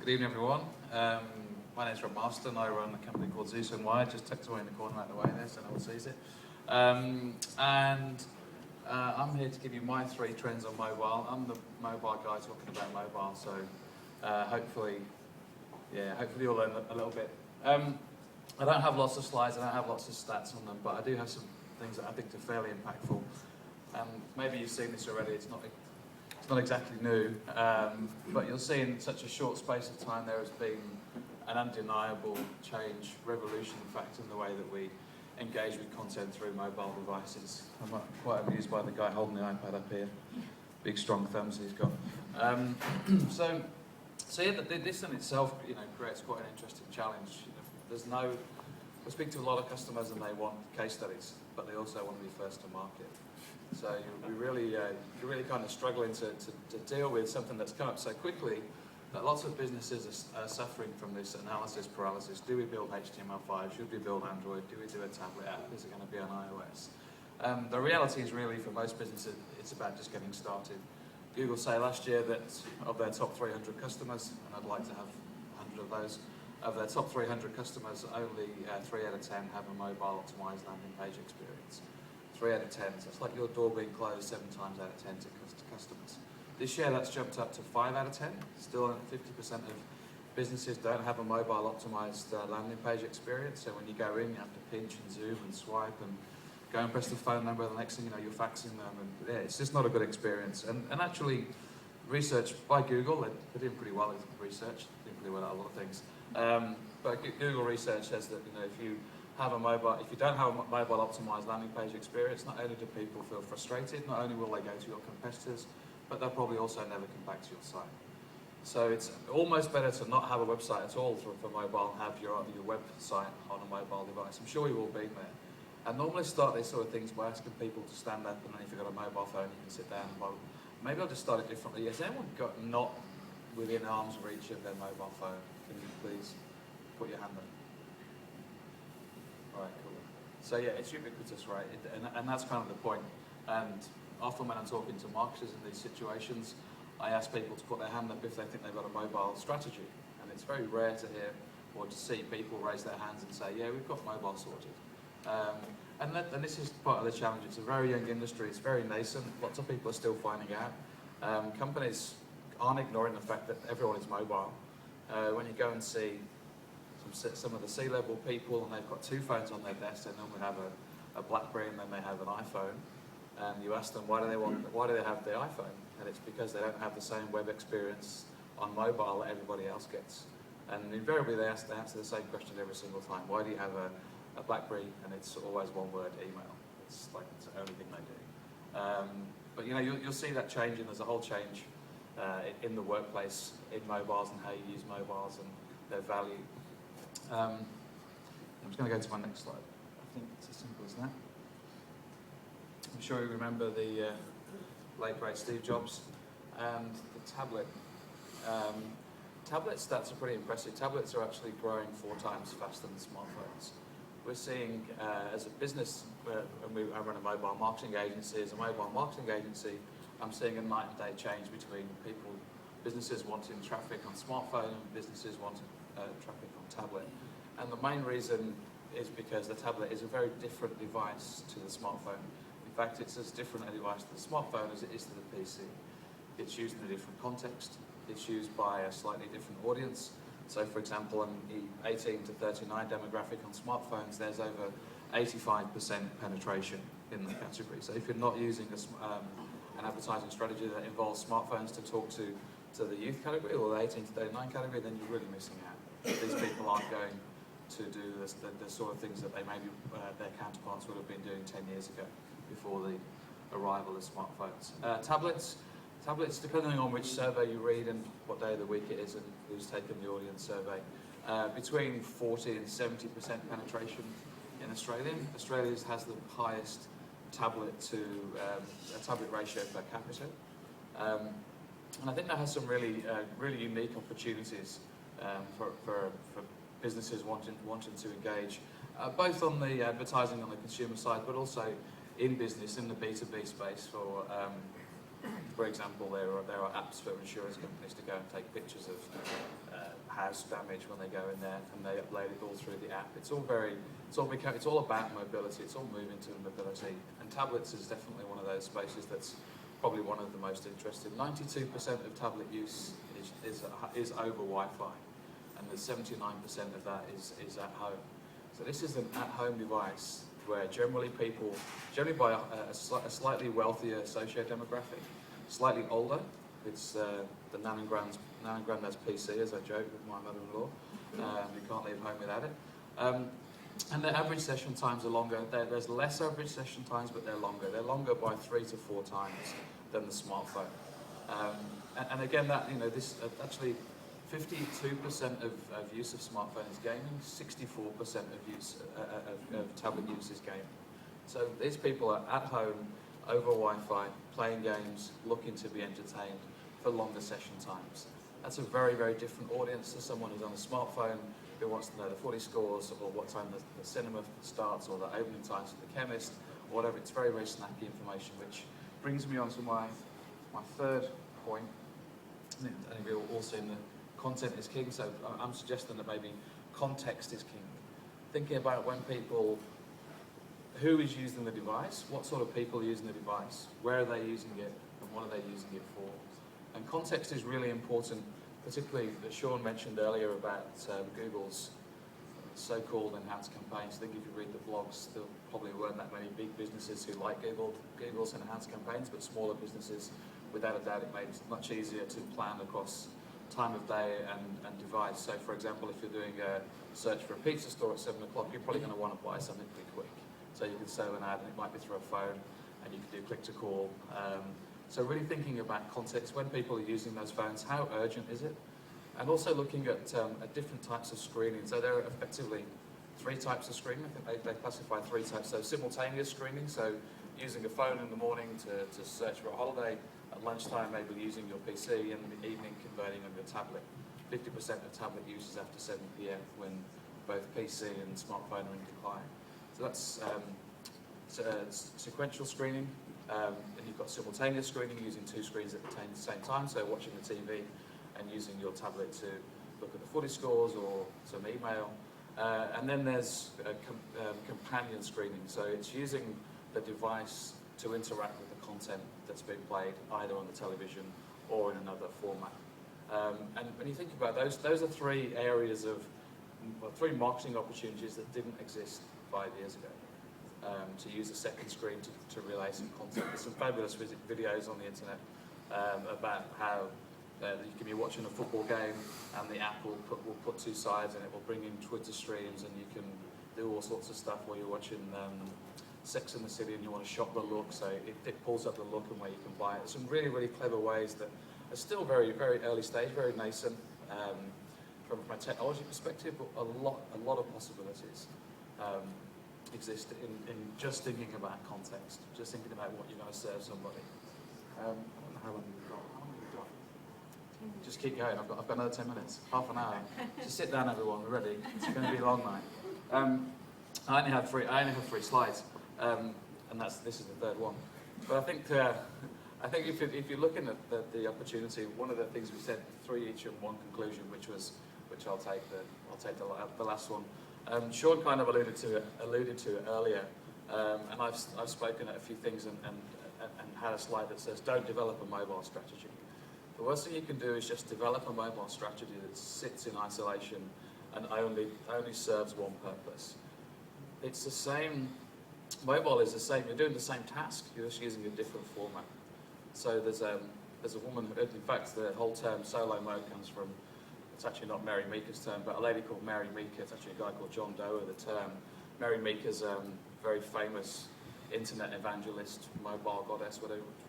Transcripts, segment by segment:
Good evening, everyone. My name's Marston. I run a company called Zeus and Wired, just tucked away in the corner out of the way there so no one sees it. I'm here to give you my 3 trends on mobile. I'm the mobile guy talking about mobile, so hopefully you'll learn a little bit. I don't have lots of slides, I don't have lots of stats on them, but I do have some things that I think are fairly impactful. Maybe you've seen this already, it's not exactly new, but you'll see in such a short space of time there has been an undeniable change, revolution in fact, in the way that we engage with content through mobile devices. I'm quite amused by the guy holding the iPad up here. Big strong thumbs he's got. So yeah, this in itself, creates quite an interesting challenge. I speak to a lot of customers and they want case studies, but they also want to be first to market. So you're really kind of struggling to deal with something that's come up so quickly that lots of businesses are suffering from this analysis paralysis. Do we build HTML5? Should we build Android? Do we do a tablet app? Is it going to be on iOS? The reality is really for most businesses, it's about just getting started. Google say last year that of their top 300 customers, and I'd like to have 100 of those, of their top 300 customers, only 3 out of 10 have a mobile optimized landing page experience. 3 out of 10, so it's like your door being closed 7 times out of 10 to customers. This year that's jumped up to 5 out of 10. Still 50% of businesses don't have a mobile optimized landing page experience, so when you go in you have to pinch and zoom and swipe and go and press the phone number, the next thing you know you're faxing them, and yeah, it's just not a good experience. And actually, research by Google, they're doing pretty well with research, doing pretty well at a lot of things. But Google research says that if you don't have a mobile optimized landing page experience, not only do people feel frustrated, not only will they go to your competitors, but they'll probably also never come back to your site. So it's almost better to not have a website at all for mobile and have your website on a mobile device. I'm sure you've all been there. And normally start these sort of things by asking people to stand up, and then if you've got a mobile phone, you can sit down. Maybe I'll just start it differently. Has anyone got not within arm's reach of their mobile phone? Can you please put your hand up? Right, cool. So yeah, it's ubiquitous, right? And that's kind of the point. And often when I'm talking to marketers in these situations, I ask people to put their hand up if they think they've got a mobile strategy. And it's very rare to hear or to see people raise their hands and say, yeah, we've got mobile sorted. And this is part of the challenge. It's a very young industry, it's very nascent, lots of people are still finding out. Companies aren't ignoring the fact that everyone is mobile. When you go and see some of the C-level people and they've got 2 phones on their desk, they normally have a BlackBerry and then they have an iPhone. And you ask them why do they have the iPhone? And it's because they don't have the same web experience on mobile that everybody else gets. And invariably they answer the same question every single time. Why do you have a BlackBerry? And it's always one word, email. It's like it's the only thing they do. But you'll see that change, and there's a whole change in the workplace, in mobiles and how you use mobiles and their value. I'm just going to go to my next slide. I think it's as simple as that. I'm sure you remember the late great Steve Jobs and the tablet. Tablet stats are pretty impressive. Tablets are actually growing 4 times faster than smartphones. We're seeing, as a business, I run a mobile marketing agency. As a mobile marketing agency, I'm seeing a night and day change between businesses wanting traffic on smartphone and businesses wanting traffic on tablet. And the main reason is because the tablet is a very different device to the smartphone. In fact, it's as different a device to the smartphone as it is to the PC. It's used in a different context. It's used by a slightly different audience. So for example, in the 18 to 39 demographic on smartphones, there's over 85% penetration in the category. So if you're not using an advertising strategy that involves smartphones to talk to the youth category or the 18 to 39 category, then you're really missing out. These people aren't going to do the sort of things that they maybe their counterparts would have been doing 10 years ago before the arrival of smartphones. Tablets, depending on which survey you read and what day of the week it is and who's taken the audience survey, between 40 and 70% penetration in Australia. Australia has the highest tablet ratio per capita. And I think that has some really unique opportunities for businesses wanting to engage, both on the advertising on the consumer side, but also in business, in the B2B space. For example, there are apps for insurance companies to go and take pictures of mouse damage when they go in there, and they upload it all through the app. It's all about mobility. It's all moving to mobility, and tablets is definitely one of those spaces that's probably one of the most interested. 92% of tablet use is over Wi-Fi, and the 79% of that is at home. So this is an at-home device where generally by a slightly wealthier socio-demographic, slightly older. It's the nan and granddad's PC, as I joke with my mother-in-law. You can't leave home without it. And the average session times are longer. There's less average session times, but they're longer. They're longer by 3 to 4 times than the smartphone. And again, actually 52% of use of smartphone is gaming. 64% of tablet use is gaming. So these people are at home, over Wi-Fi, playing games, looking to be entertained for longer session times. That's a very, very different audience to someone who's on a smartphone who wants to know the footy scores or what time the cinema starts or the opening times of the chemist or whatever. It's very, very snacky information, which brings me on to my third point. I think we've all seen that content is king, so I'm suggesting that maybe context is king. Thinking about who is using the device, what sort of people are using the device, where are they using it, and what are they using it for. And context is really important, particularly that Sean mentioned earlier about Google's so-called enhanced campaigns. I think if you read the blogs, there probably weren't that many big businesses who like Google's enhanced campaigns, but smaller businesses, without a doubt, it made it much easier to plan across time of day and device. So for example, if you're doing a search for a pizza store at 7 o'clock, you're probably going to want to buy something pretty quick. So you can sell an ad, and it might be through a phone, and you can do click to call. So really thinking about context, when people are using those phones, how urgent is it? And also looking at different types of screening. So there are effectively 3 types of screening. I think they classify 3 types. So simultaneous screening, so using a phone in the morning to search for a holiday, at lunchtime maybe using your PC, and in the evening converting on your tablet. 50% of tablet use is after 7 p.m. when both PC and smartphone are in decline. So that's sequential screening, and you've got simultaneous screening using 2 screens at the same time, so watching the TV and using your tablet to look at the footy scores or some email. And then there's companion screening, so it's using the device to interact with the content that's being played either on the television or in another format. And when you think about those are 3 areas of 3 marketing opportunities that didn't exist 5 years ago. To use a second screen to relay some content. There's some fabulous videos on the internet about how you can be watching a football game and the app will put 2 sides and it will bring in Twitter streams, and you can do all sorts of stuff while you're watching Sex and the City and you want to shop the look, so it pulls up the look and where you can buy it. There's some really, really clever ways that are still very, very early stage, very nascent from a technology perspective, but a lot of possibilities exist in just thinking about context, just thinking about what you're going to serve somebody. I don't know how long we've got. Just keep going. I've got another 10 minutes, half an hour. Just sit down, everyone. We're ready. It's going to be a long night. I only have 3 slides, and this is the 3rd one. But I think if you're looking at the opportunity, one of the things we said 3 each and 1 conclusion, which I'll take the last one. Sean kind of alluded to it earlier, and I've spoken at a few things and had a slide that says don't develop a mobile strategy. The worst thing you can do is just develop a mobile strategy that sits in isolation and only serves one purpose. It's the same. Mobile is the same. You're doing the same task. You're just using a different format. So there's a woman. In fact, the whole term SOLOMO comes from. It's actually not Mary Meeker's term, but a lady called Mary Meeker. It's actually a guy called John Doe. The term. Mary Meeker's very famous internet evangelist, mobile goddess,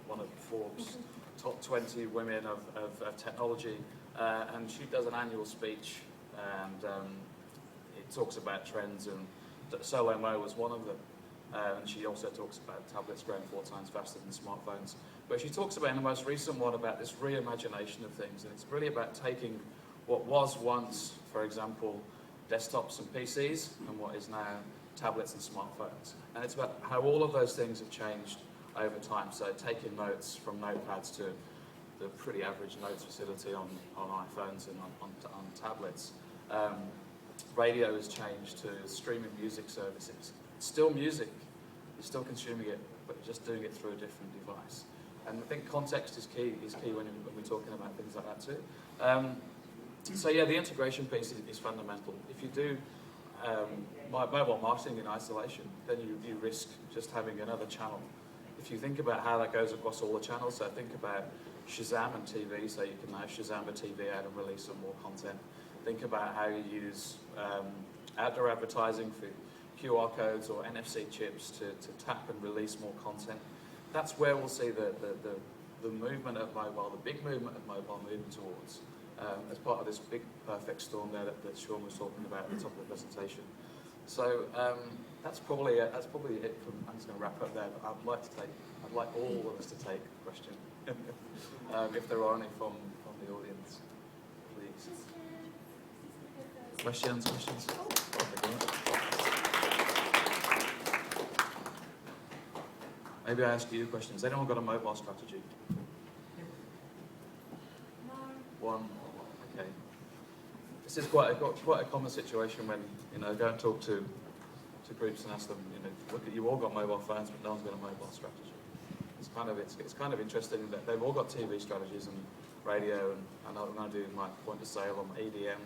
one of Forbes' top 20 women of technology, and she does an annual speech, and it talks about trends, and SOLOMO was one of them. And she also talks about tablets growing 4 times faster than smartphones. But she talks about in the most recent one about this reimagination of things, and it's really about taking what was once, for example, desktops and PCs, and what is now tablets and smartphones. And it's about how all of those things have changed over time. So taking notes from notepads to the pretty average notes facility on iPhones and on tablets. Radio has changed to streaming music services. It's still music, you're still consuming it, but you're just doing it through a different device. And I think context is key when we're talking about things like that too. So yeah, the integration piece is fundamental. If you do mobile marketing in isolation, then you risk just having another channel. If you think about how that goes across all the channels, so think about Shazam and TV, so you can have Shazam a TV ad and release some more content. Think about how you use outdoor advertising for QR codes or NFC chips to tap and release more content. That's where we'll see the movement of mobile, the big movement of mobile moving towards, as part of this big perfect storm there that Sean was talking about at the top of the presentation. So that's probably it from. I'm just going to wrap up there. But I'd like all of us to take a question, if there are any from the audience, please. Questions. Maybe I ask you questions. Anyone got a mobile strategy? No. One. Okay. This is quite a common situation when go and talk to groups and ask them. Look, you all got mobile phones, but no one's got a mobile strategy. It's kind of interesting that they've all got TV strategies and radio, and I know what I'm going to do my point of sale on my EDM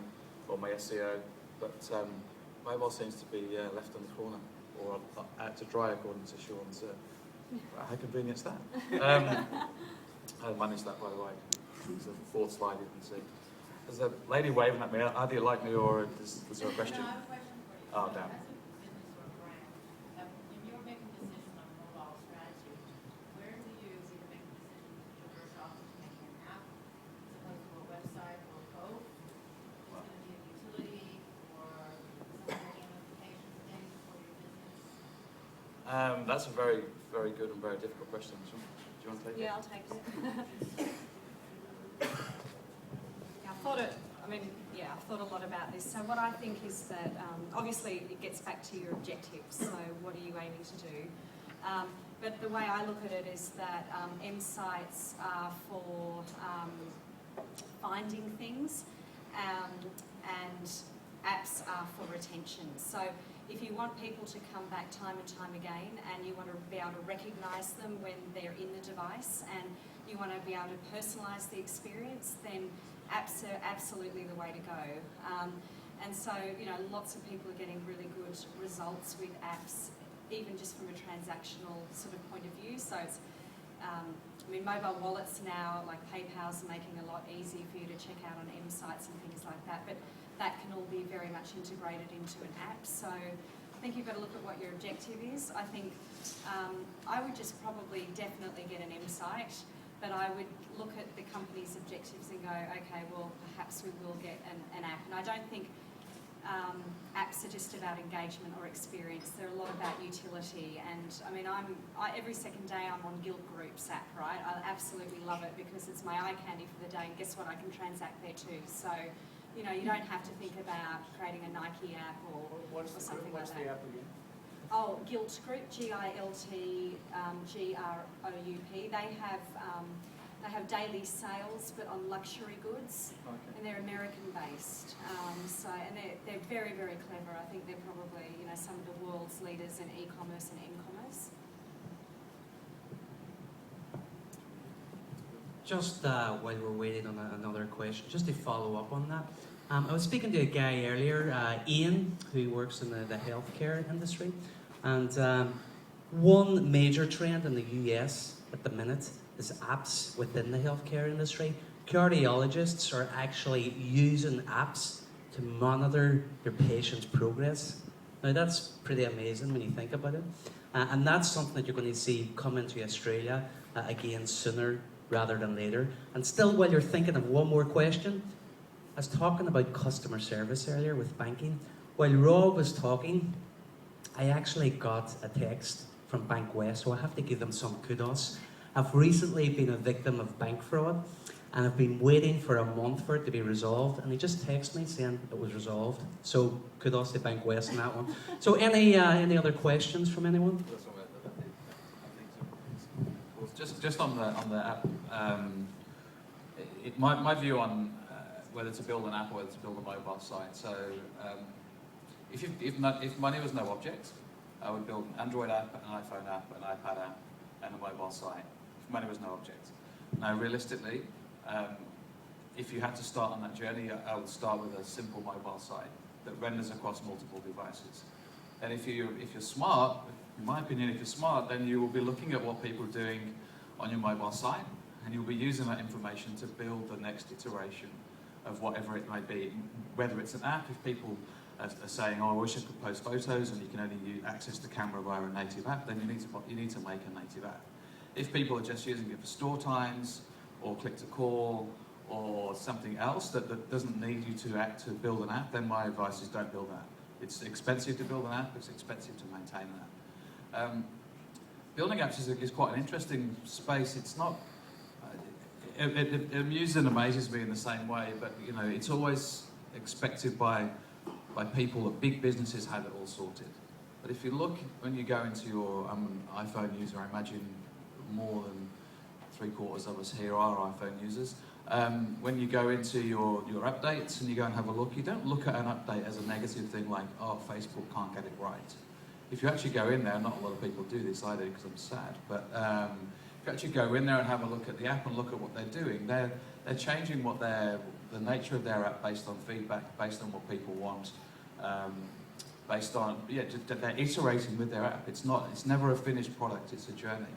or my SEO, but mobile seems to be left in the corner or out to dry, according to Sean's. How convenient is that? I managed that, by the way. It's the fourth slide you can see. There's a lady waving at me. Either you like me or is there a question? No, I have a question for you. Oh, damn. As a business or a brand, when you're making decisions on mobile strategy, where do you either make a decision to first off making an app as opposed to a website or both? Is it going to be a utility or some gamification thing for your business? That's a very, very good and very difficult question. Do you want to take it? Yeah, I'll take it. I've thought a lot about this. So what I think is that, obviously it gets back to your objectives. So what are you aiming to do? But the way I look at it is that M sites are for finding things, and apps are for retention. So if you want people to come back time and time again, and you want to be able to recognise them when they're in the device, and you want to be able to personalise the experience, then apps are absolutely the way to go. And so, lots of people are getting really good results with apps, even just from a transactional sort of point of view. So it's, mobile wallets now, like PayPal's making a lot easier for you to check out on M sites and things like that. But that can all be very much integrated into an app. So I think you've got to look at what your objective is. I think I would just probably definitely get an M site, but I would look at the company's objectives and go, okay, well, perhaps we will get an app. And I don't think apps are just about engagement or experience. They're a lot about utility. And every second day I'm on Guild Group's app, right? I absolutely love it because it's my eye candy for the day. And guess what? I can transact there too. So, you don't have to think about creating a Nike app or something like that. What's the app again? Oh, Gilt Group, G-I-L-T, G-R-O-U-P. They have daily sales, but on luxury goods, Okay. and they're American-based. And they're very, very clever. I think they're probably some of the world's leaders in e-commerce and m-commerce. Just while we're waiting on another question, just to follow up on that. I was speaking to a guy earlier, Ian, who works in the healthcare industry, and one major trend in the US at the minute is apps within the healthcare industry. Cardiologists are actually using apps to monitor their patients' progress. Now that's pretty amazing when you think about it, and that's something that you're going to see come into Australia again sooner rather than later. And still, while you're thinking of one more question, I was talking about customer service earlier with banking. While Rob was talking, I actually got a text from Bank West, so I have to give them some kudos. I've recently been a victim of bank fraud, and I've been waiting for a month for it to be resolved, and they just texted me saying it was resolved. So kudos to Bank West on that one. So any other questions from anyone? Just on the app, my view on whether to build an app or whether to build a mobile site. So if money was no object, I would build an Android app, an iPhone app, an iPad app, and a mobile site. If money was no object. Now, realistically, if you had to start on that journey, I would start with a simple mobile site that renders across multiple devices. And if you're smart, in my opinion, if you're smart, then you will be looking at what people are doing on your mobile site, and you'll be using that information to build the next iteration of whatever it might be. Whether it's an app, if people are saying, "Oh, I wish I could post photos," and you can only access the camera via a native app, then you need to make a native app. If people are just using it for store times or click to call or something else that doesn't need you to build an app, then my advice is don't build an app. It's expensive to build an app. It's expensive to maintain an app. Building apps is quite an interesting space. It's not. It amuses and amazes me in the same way, but you know, it's always expected by people that big businesses have it all sorted. But if you look, when you go into your iPhone user, I imagine more than 3/4 of us here are iPhone users. When you go into your updates and you go and have a look, you don't look at an update as a negative thing like, oh, Facebook can't get it right. If you actually go in there, not a lot of people do this either because I'm sad, but if you actually go in there and have a look at the app and look at what they're doing, they're changing the nature of their app based on feedback, based on what people want, based on, they're iterating with their app. It's never a finished product, it's a journey.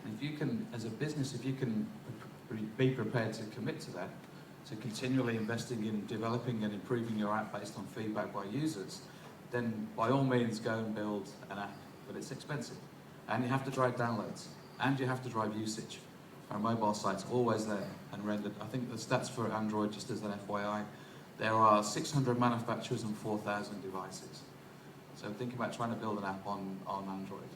And if you can, as a business, if you can be prepared to commit to that, to continually investing in developing and improving your app based on feedback by users, then by all means go and build an app, but it's expensive. And you have to drive downloads, and you have to drive usage. Our mobile site's always there and rendered. I think the stats for Android, just as an FYI, there are 600 manufacturers and 4,000 devices. So think about trying to build an app on Android.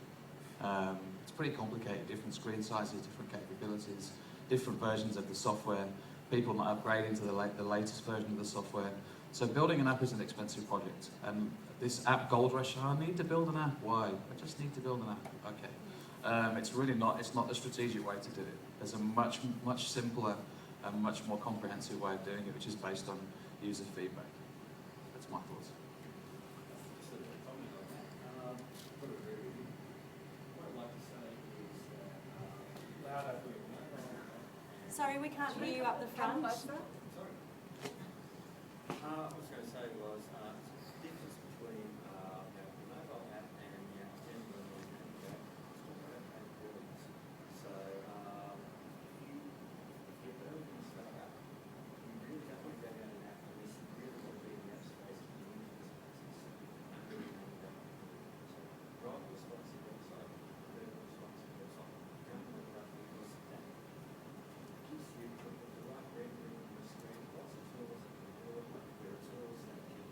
It's pretty complicated, different screen sizes, different capabilities, different versions of the software, people not upgrading to the latest version of the software. So building an app is an expensive project. And this app gold rush, I need to build an app. Why? I just need to build an app. Okay. It's really not, it's not the strategic way to do it. There's a much simpler and much more comprehensive way of doing it, which is based on user feedback. That's my thoughts. Sorry, we can't hear you up the front. What I was going to say was the difference between the mobile app and general app capabilities. So if you're building a startup, you really don't want to go down an app unless you really want to be in the app space and the internet spaces. And really want to go. So write a responsive website, build a responsive website, don't look it up because that gives you the right rendering on the screen, lots of tools that can do it, like there are tools that can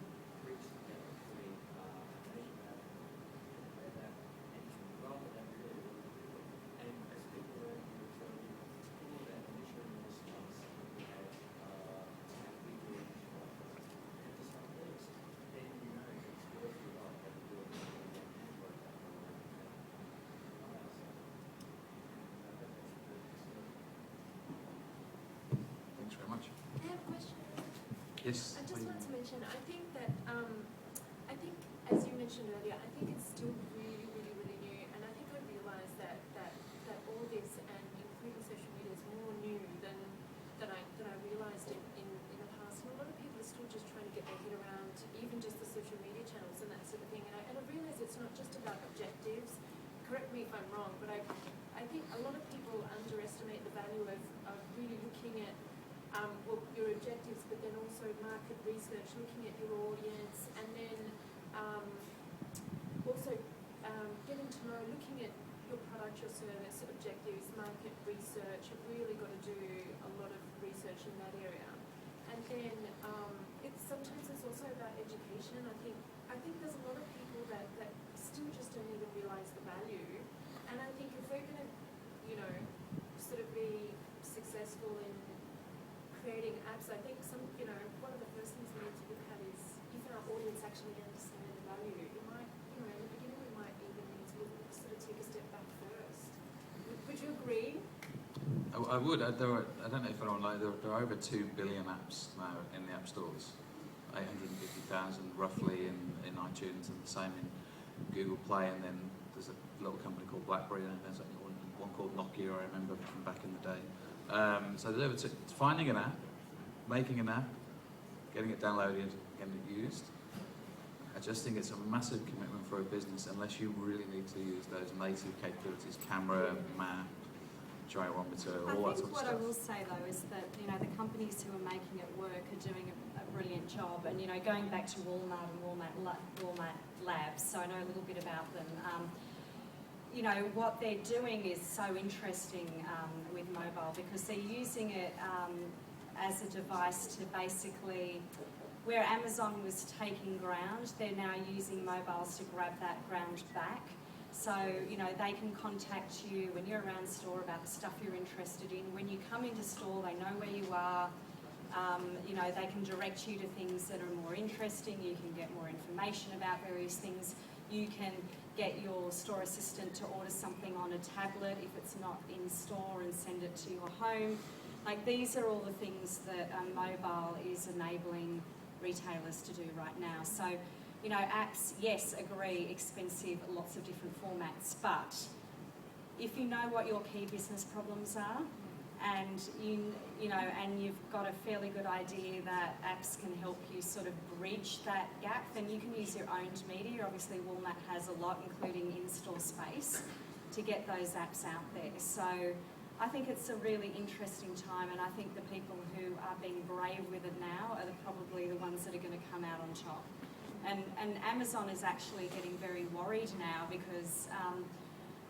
bridge the gap between a native app and a web app, and you can roll it out really, really quickly. And as people around here will tell you, all that initial response that we have, how quickly initial response, and to some things, then you know it's worth your while to do it on an Android app or an iOS app. Thanks very much. I have a question. Yes. I just wanted to mention, I think that, as you mentioned earlier, I think it's still really, really, really new, and I think I realised that all this, and including social media, is more new than I realised in the past. And a lot of people are still just trying to get their head around even just the social media channels and that sort of thing. And I realise it's not just about objectives. Correct me if I'm wrong, but I think a lot of people underestimate the value of really looking at your objectives, but then also market research, looking at your audience, and then also getting to know, looking at your product, your service, objectives, market research. You've really got to do a lot of research in that area. And then sometimes it's also about education. I think there's a lot of people that still just don't even realise the value. And I think if we're going to, sort of be successful in creating apps, I think one of the first things we need to look at is if our audience actually understand the value. It might, in the beginning, we might even need to sort of take a step back first. Would you agree? I would. I don't know if anyone knows, there are over 2 billion apps now in the app stores. 850,000 roughly in iTunes, and the same in Google Play, and then there's a little company called BlackBerry, and there's one called Nokia, I remember from back in the day. So there's over finding an app, making an app, getting it downloaded, getting it used. I just think it's a massive commitment for a business unless you really need to use those native capabilities, camera, map, gyrometer, all that sort of what stuff. I will say though is that, you know, the companies who are making it work are doing a brilliant job. And, you know, going back to Walmart and Walmart Labs, so I know a little bit about them. You know, what they're doing is so interesting with mobile, because they're using it as a device to basically, where Amazon was taking ground, they're now using mobiles to grab that ground back. So, you know, they can contact you when you're around store about the stuff you're interested in. When you come into store, they know where you are. You know, they can direct you to things that are more interesting. You can get more information about various things. You can get your store assistant to order something on a tablet if it's not in store and send it to your home. Like, these are all the things that mobile is enabling retailers to do right now. So, you know, apps, yes, agree, expensive, lots of different formats, but if you know what your key business problems are, and you know, and you've got a fairly good idea that apps can help you sort of bridge that gap, then you can use your owned media. Obviously, Walmart has a lot, including in-store space, to get those apps out there. So I think it's a really interesting time, and I think the people who are being brave with it now are probably the ones that are going to come out on top. And Amazon is actually getting very worried now because,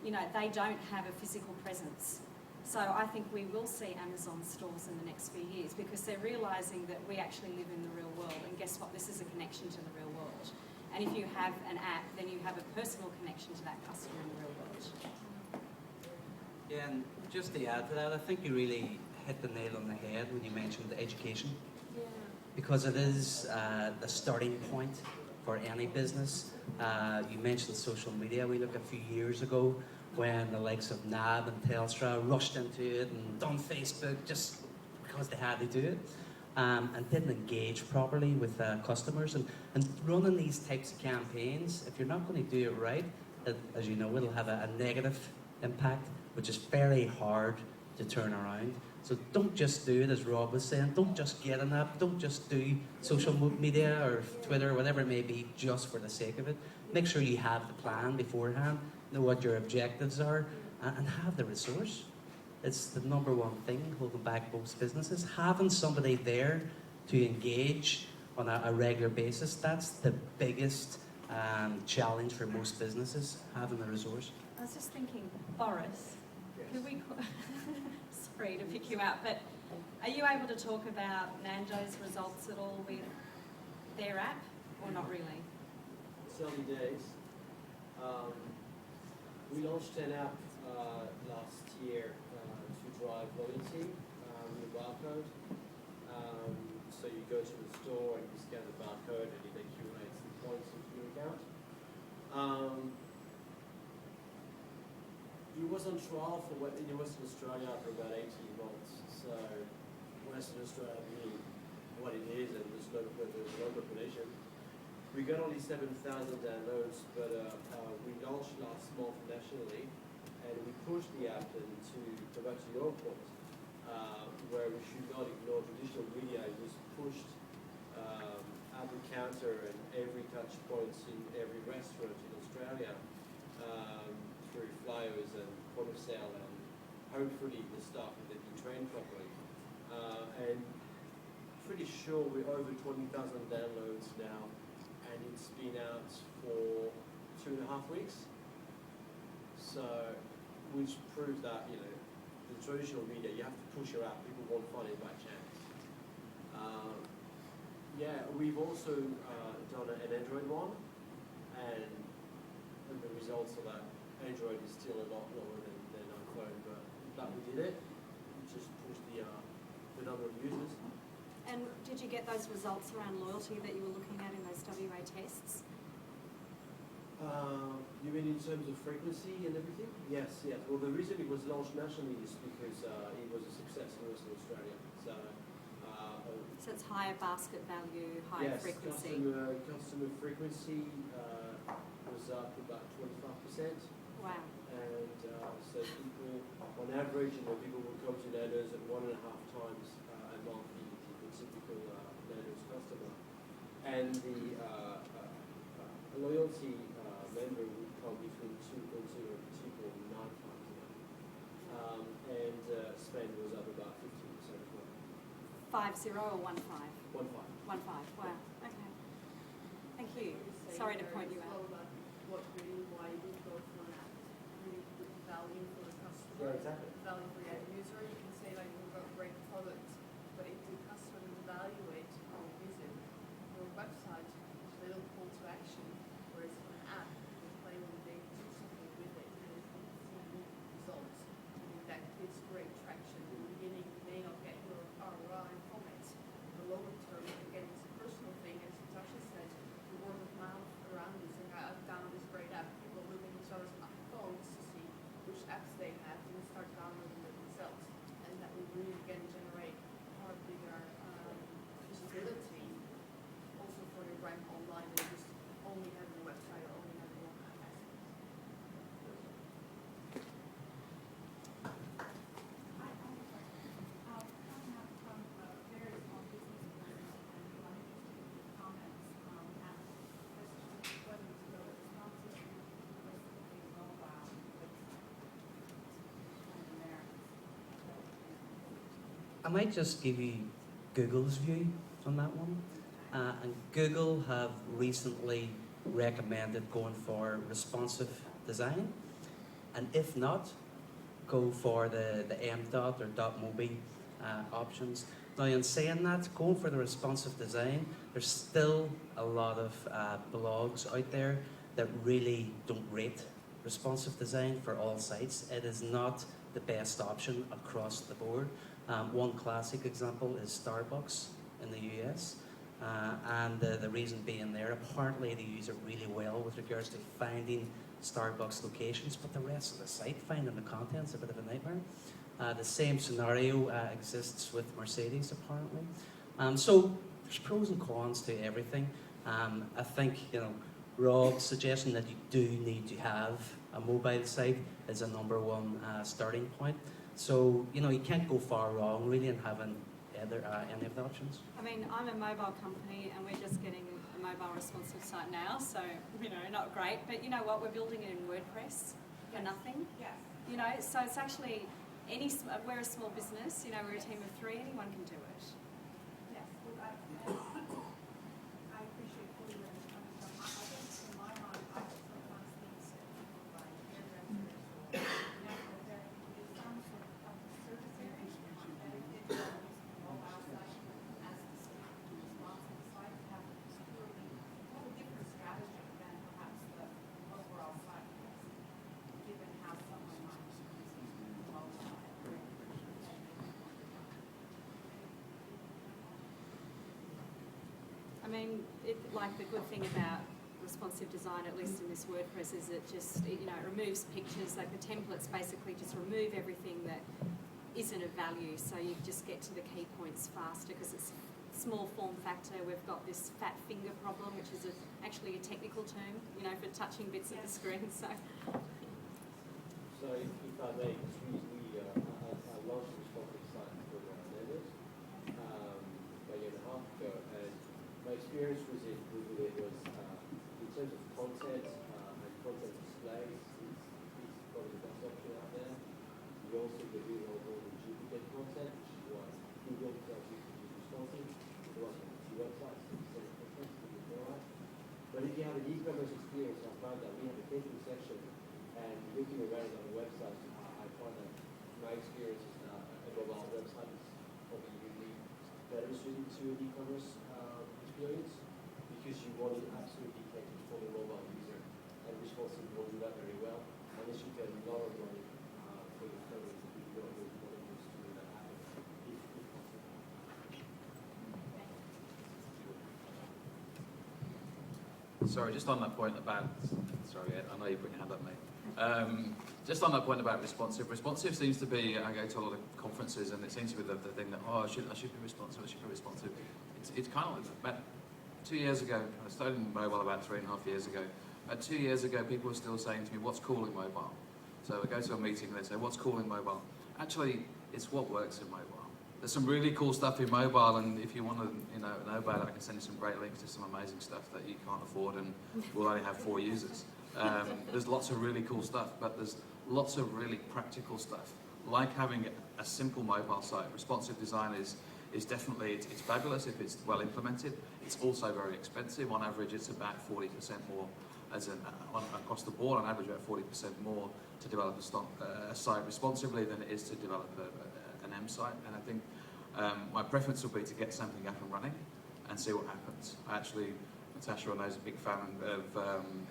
you know, they don't have a physical presence. So I think we will see Amazon stores in the next few years, because they're realising that we actually live in the real world, and guess what? This is a connection to the real world. And if you have an app, then you have a personal connection to that customer in the real world. Yeah, and just to add to that, I think you really hit the nail on the head when you mentioned education, Yeah. because it is the starting point for any business. You mentioned social media. We look a few years ago when the likes of NAB and Telstra rushed into it and done Facebook just because they had to do it, and didn't engage properly with customers. And running these types of campaigns, if you're not going to do it right, as you know, it'll have a negative impact, which is very hard to turn around. So don't just do it, as Rob was saying. Don't just get an app. Don't just do social media or Twitter or whatever it may be just for the sake of it. Make sure you have the plan beforehand, know what your objectives are, and have the resource. It's the number one thing holding back most businesses. Having somebody there to engage on a regular basis, that's the biggest challenge for most businesses, having the resource. I was just thinking, Boris, could we, sorry to pick you out, but are you able to talk about Nando's results at all with their app, or not really? It's early days. We launched an app last year to drive loyalty with a barcode. So you go to the store and you scan the barcode and it accumulates the points into your account. It was on trial in Western Australia for about 18 months. So Western Australia being what it is, and there's low population. We got only 7,000 downloads, but we launched last month nationally, and we pushed the app to go back to your point, where we should not ignore traditional media. It was pushed at the counter and every touch points in every restaurant in Australia, through flyers and point of sale, and hopefully the staff that they've been trained properly. And pretty sure we're over 20,000 downloads now, and it's been out for 2.5 weeks. So, which proves that, you know, the traditional media, you have to push your app, people won't find it by chance. Yeah, we've also done an Android one, and the results of that, Android is still a lot lower than iPhone, but glad we did it. We just pushed the number of users. And did you get those results around loyalty that you were looking at in those WA tests? You mean in terms of frequency and everything? Yes, yes. Well, the reason it was launched nationally is because it was a success for us in Australia. So, So it's higher basket value, higher yes, frequency. customer frequency was up about 25%. Wow. And so people, on average, people would come to Nando's at 1.5 times a month, the typical Nando's customer. And the loyalty member would come between 2.0 and 2.9 times a month. And spend was up about 15% as well. 50 or 15? 1.5. 15. Wow. Okay. Thank you. Sorry to point you out. What really, why you go for an app, really good value for the customer. Yeah, exactly. Value for the end user. You can say like we've got a great product, but if the customer doesn't evaluate or use it, your website, they don't call to action. Whereas for an app, you play with the data, do something with it, and it can see results. I think that gives great traction. In the beginning, you may not get your ROI from it. In the longer term, again, it's a personal thing, as Natasha said, the word of mouth around you, saying, I've downloaded this great app. People look at each other's phones to see which apps they have and start downloading them themselves. And that will really, again, generate far bigger visibility also for your brand online than just only having a website or only having one app access. I have a question. Coming out from very small business owners, and I'm interested in your comments on that question, whether to go responsive versus a mobile website and the merits. I might just give you Google's view on that one. And Google have recently recommended going for responsive design, and if not, go for the M dot or dot mobi options. Now, in saying that, going for the responsive design, there's still a lot of blogs out there that really don't rate responsive design for all sites. It is not the best option across the board. One classic example is Starbucks in the US. And the reason being there, apparently they use it really well with regards to finding Starbucks locations, but the rest of the site, finding the content's a bit of a nightmare. The same scenario exists with Mercedes, apparently. So there's pros and cons to everything. I think, Rob's suggestion that you do need to have a mobile site is a number one starting point. So, you can't go far wrong really in having any of the options. I mean, I'm a mobile company and we're just getting a mobile responsive site now, so, not great. But you know what? We're building it in WordPress for nothing. Yes. So it's actually, we're a small business, we're a team of 3, anyone can do it. Yes, look, I appreciate fully where you're coming from. I think in my mind, I sometimes think that people like hairdressers or medical therapy do some sort of customer service area, that if they are using a mobile site as a responsive site, have a different strategy than perhaps the overall site has, given how someone might be using a mobile site. I mean, the good thing about responsive design, at least in this WordPress, is it just, it removes pictures. Like the templates basically just remove everything that isn't of value, so you just get to the key points faster because it's small form factor. We've got this fat finger problem, which is actually a technical term, for touching bits of the screen. So if I may, I launched a responsive site for Nando's a year and a half ago, and my experience with it was in terms of content and content displays, it's probably the best option out there. You also get rid of all the duplicate content, which is why Google tells you to use responsive. There are some websites that send content to you alright. But if you have an e-commerce experience, I found that we have a catering section, and looking around on the website, I find that my experience is that a mobile website is probably really better suited to an e-commerce experience, because you want to absolutely cater for the mobile user, and responsive will do that very well. Unless you get a lot of money for your service, if you don't really want to use to make that happen, if possible. Sorry, just on that point about Sorry, Ed, I know you put your hand up, mate. Just on that point about responsive. Responsive seems to be, I go to a lot of conferences and it seems to be the thing that, I should be responsive, I should be responsive. It's kind of like about 2 years ago, I started in mobile about 3.5 years ago. About 2 years ago, people were still saying to me, what's cool in mobile? So I go to a meeting and they say, what's cool in mobile? Actually, it's what works in mobile. There's some really cool stuff in mobile, and if you want to know about it, I can send you some great links to some amazing stuff that you can't afford and will only have 4 users. There's lots of really cool stuff, but there's lots of really practical stuff, like having a simple mobile site. Responsive design is definitely, it's fabulous if it's well implemented. It's also very expensive. On average, it's about 40% more across the board, on average about 40% more to develop a site responsively than it is to develop an M site. And I think my preference would be to get something up and running and see what happens. Natasha, I know, is a big fan of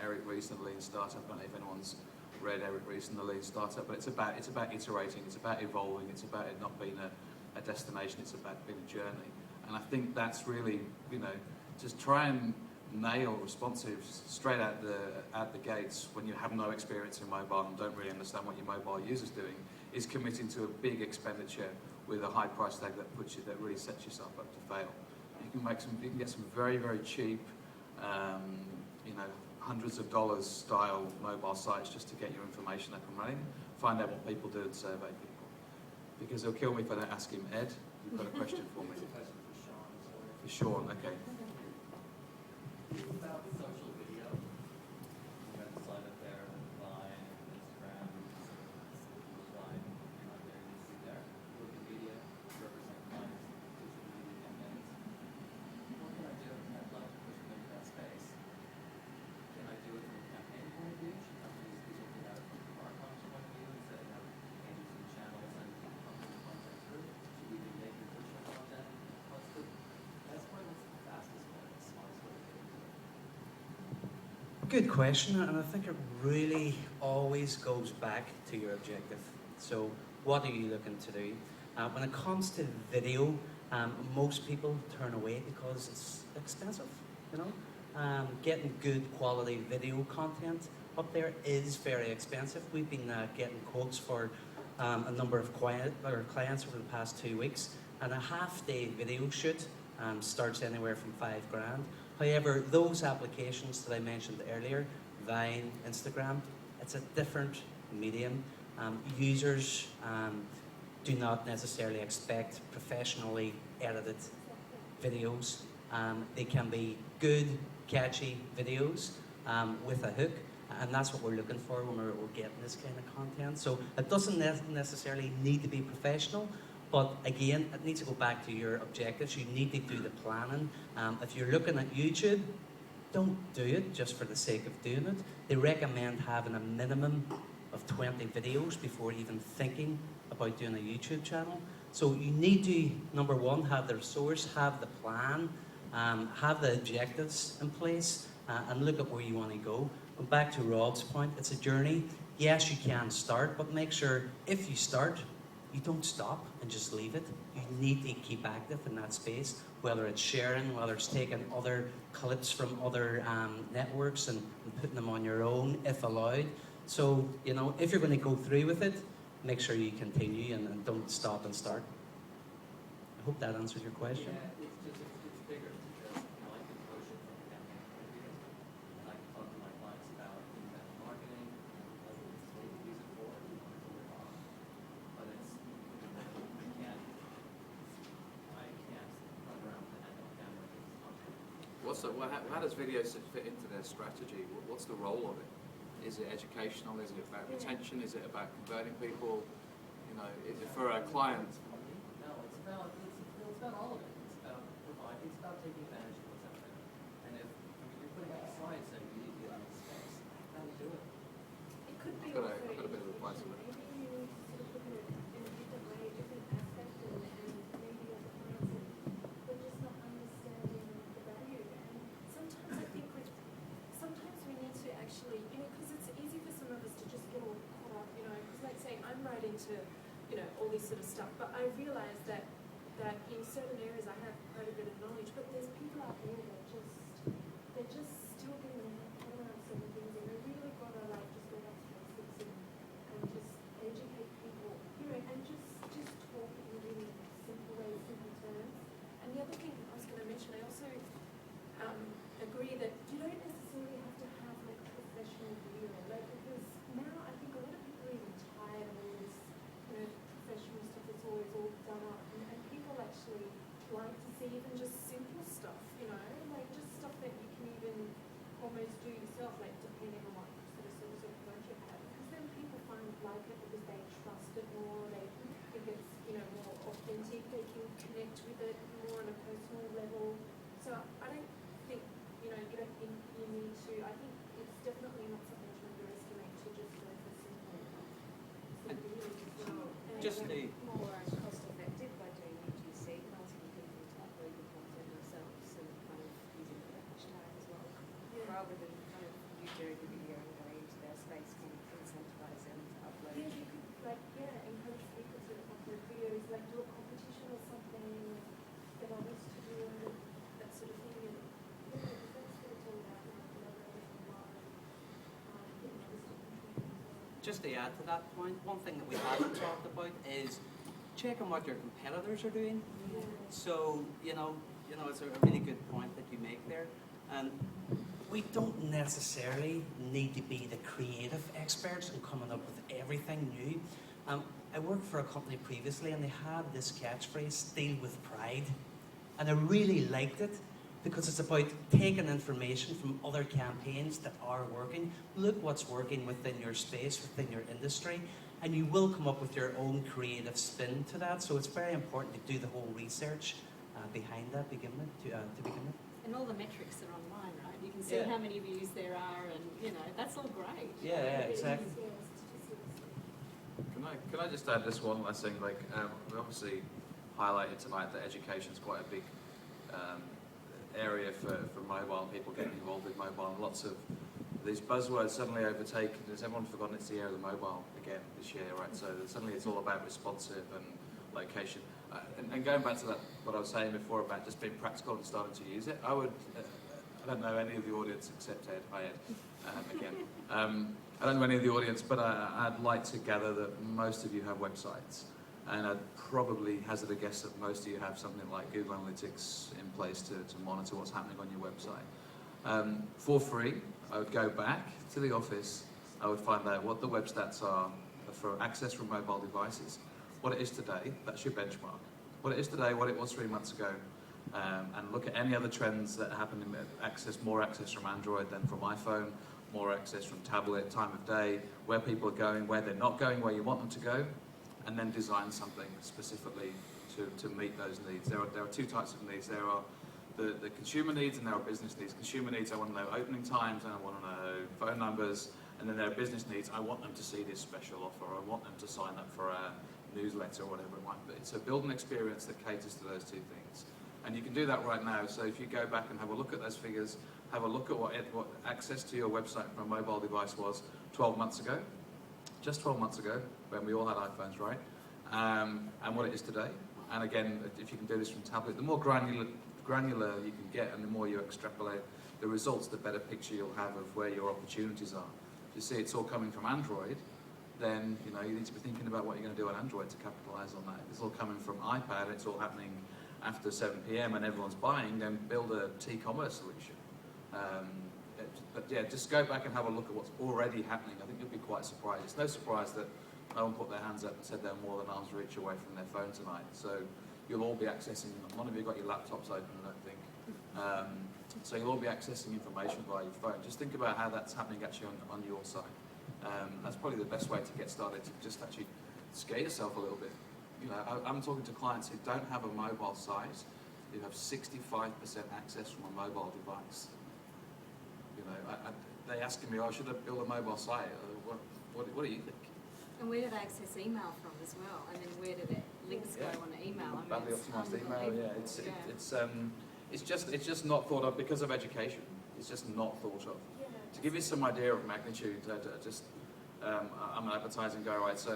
Eric Ries and the Lean Startup. I don't know if anyone's read Eric Ries and the Lean Startup, but it's about iterating, it's about evolving, it's about it not being a destination, it's about being a journey. And I think that's really, just try and nail responsive straight out the gates when you have no experience in mobile and don't really understand what your mobile user's doing, is committing to a big expenditure with a high price tag that really sets yourself up to fail. You can get some very, very cheap, hundreds of dollars style mobile sites just to get your information up and running. Find out what people do and survey people. Because they'll kill me if I don't ask him. Ed, you've got a question for me? It's a question for Sean. For Sean, okay. About social video. You got the slide up there with Vine, Instagram, Vine, you're not there, you see there. Wikipedia, represent clients, social media campaigns. What can I do? I'd love to push them into that space. Can I do it from a campaign point of view? Should companies be looking at it from our comms point of view instead of having pages and channels and company content through? Should we be making digital content? What's the best way? What's the fastest way? The smartest way to do it? Good question, and I think it really always goes back to your objective. So, what are you looking to do? When it comes to video, most people turn away because it's expensive. Getting good quality video content up there is very expensive. We've been getting quotes for a number of clients over the past 2 weeks, and a half-day video shoot starts anywhere from $5,000. However, those applications that I mentioned earlier, Vine, Instagram, it's a different medium. Users do not necessarily expect professionally edited videos. They can be good, catchy videos with a hook, and that's what we're looking for when we're getting this kind of content. So it doesn't necessarily need to be professional, but again, it needs to go back to your objectives. You need to do the planning. If you're looking at YouTube, don't do it just for the sake of doing it. They recommend having a minimum of 20 videos before even thinking about doing a YouTube channel. So you need to, number one, have the resource, have the plan, have the objectives in place, and look at where you want to go. And back to Rob's point, it's a journey. Yes, you can start, but make sure if you start, you don't stop and just leave it. You need to keep active in that space, whether it's sharing, whether it's taking other clips from other networks and putting them on your own, if allowed. So, if you're going to go through with it, make sure you continue and don't stop and start. I hope that answers your question. Yeah, it's bigger because I can approach it from a campaign point of view. And I can talk to my clients about inbound marketing, what to use it for, what to work on. But I can't run around with a handheld camera and do this content. How does video fit into their strategy? What's the role of it? Is it educational? Is it about retention? Is it about converting people? For a client. No, it's about all of it. It's about providing. It's about taking advantage of what's out there. And if you're putting up a slide saying you need to get on this space, how do you do it? It could be I've got also a bit of advice on it. maybe you sort of look at it in a different way, a different aspect, and maybe as a client, they're just not understanding the value. And sometimes I think sometimes we need to actually, because it's easy for some of us to just get all caught up, because like saying I'm right into, all this sort of stuff, but I realize that in certain areas I have quite a bit of knowledge, but there's people out there that they're just still getting their head around certain things, and they're really agree that you don't necessarily have to have like professional video, like because now I think a lot of people are even tired of all this, professional stuff that's always all done up, and people actually like to see even just simple stuff, like just stuff that you can even almost do yourself, like depending on what sort of service or approach you have. Because then people like it because they trust it more, they think it's more authentic, they can connect with it more on a personal level. So I don't think you don't think you need to. I think it's definitely not something to underestimate to just go for simple videos as well. And Just the more cost effective by doing UGC and asking people to upload the content themselves and kind of using the hashtag as well, rather than kind of you doing the video and going into their space and incentivize them to upload. yeah, you could encourage people to upload videos, like do a competition or something, get others to do it, that sort of thing. And because that's what it's all about, collaborating online, getting others to contribute as well. Just to add to that point, one thing that we haven't talked about is checking what your competitors are doing. Yeah. So, it's a really good point that you make there. And We don't necessarily need to be the creative experts and coming up with everything new. I worked for a company previously and they had this catchphrase, "Steal with pride." And I really liked it because it's about taking information from other campaigns that are working. Look what's working within your space, within your industry, and you will come up with your own creative spin to that. So it's very important to do the whole research behind that to begin with. And all the metrics are online, right? You can see Yeah. how many views there are, and that's all great. Yeah, exactly. Can I just add this one last thing? Like, we obviously highlighted tonight that education is quite a big area for mobile, people getting involved with mobile. And lots of these buzzwords suddenly overtake. Has everyone forgotten it's the year of the mobile again this year, right? So suddenly it's all about responsive and location. And going back to that, what I was saying before about just being practical and starting to use it, I would. I don't know any of the audience except Ed. Hi, Ed. Again. I don't know any of the audience, but I'd like to gather that most of you have websites. And I'd probably hazard a guess that most of you have something like Google Analytics in place to monitor what's happening on your website. For free, I would go back to the office, I would find out what the web stats are for access from mobile devices, what it is today, that's your benchmark. What it is today, what it was 3 months ago, and look at any other trends that happen in more access from Android than from iPhone, more access from tablet, time of day, where people are going, where they're not going, where you want them to go, and then design something specifically to meet those needs. There are two types of needs. There are the consumer needs and there are business needs. Consumer needs, I want to know opening times and I want to know phone numbers, and then there are business needs, I want them to see this special offer, I want them to sign up for our newsletter or whatever it might be. So build an experience that caters to those two things. And you can do that right now. So if you go back and have a look at those figures, have a look at what access to your website from a mobile device was 12 months ago, just 12 months ago, when we all had iPhones, right? And what it is today. And again, if you can do this from tablet, the more granular you can get and the more you extrapolate the results, the better picture you'll have of where your opportunities are. If you see it's all coming from Android, then you need to be thinking about what you're going to do on Android to capitalize on that. If it's all coming from iPad, it's all happening after 7 p.m. and everyone's buying, then build a T-commerce solution. But yeah, just go back and have a look at what's already happening. I think you'll be quite surprised. It's no surprise that no one put their hands up and said they're more than arm's reach away from their phone tonight. So you'll all be accessing, none of you got your laptops open, I don't think. So you'll all be accessing information via your phone. Just think about how that's happening actually on your side. That's probably the best way to get started, to just actually scare yourself a little bit. I'm talking to clients who don't have a mobile site, who have 65% access from a mobile device. They asking me, should I build a mobile site? What do you think? And where do they access email from as well? And then where do the links go on the email? Badly optimized email, unbelievable. It's just not thought of because of education. It's just not thought of. To give you some idea of magnitude, I'm an advertising guy, right? So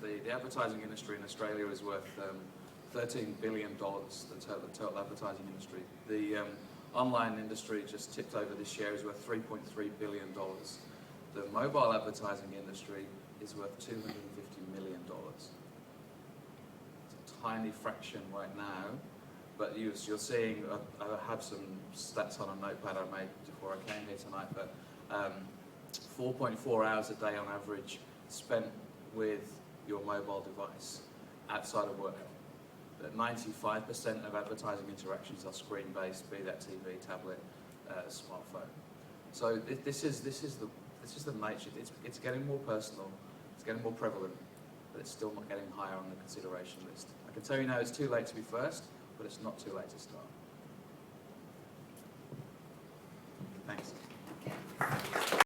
the advertising industry in Australia is worth $13 billion, the total advertising industry. The online industry just tipped over this year is worth $3.3 billion. The mobile advertising industry is worth $250 million. It's a tiny fraction right now but you're seeing, I have some stats on a notepad I made before I came here tonight, but 4.4 hours a day on average spent with your mobile device outside of work. That 95% of advertising interactions are screen-based, be that TV, tablet, smartphone. So this is the nature. It's getting more personal, it's getting more prevalent, but it's still not getting higher on the consideration list. I can tell you now it's too late to be first, but it's not too late to start.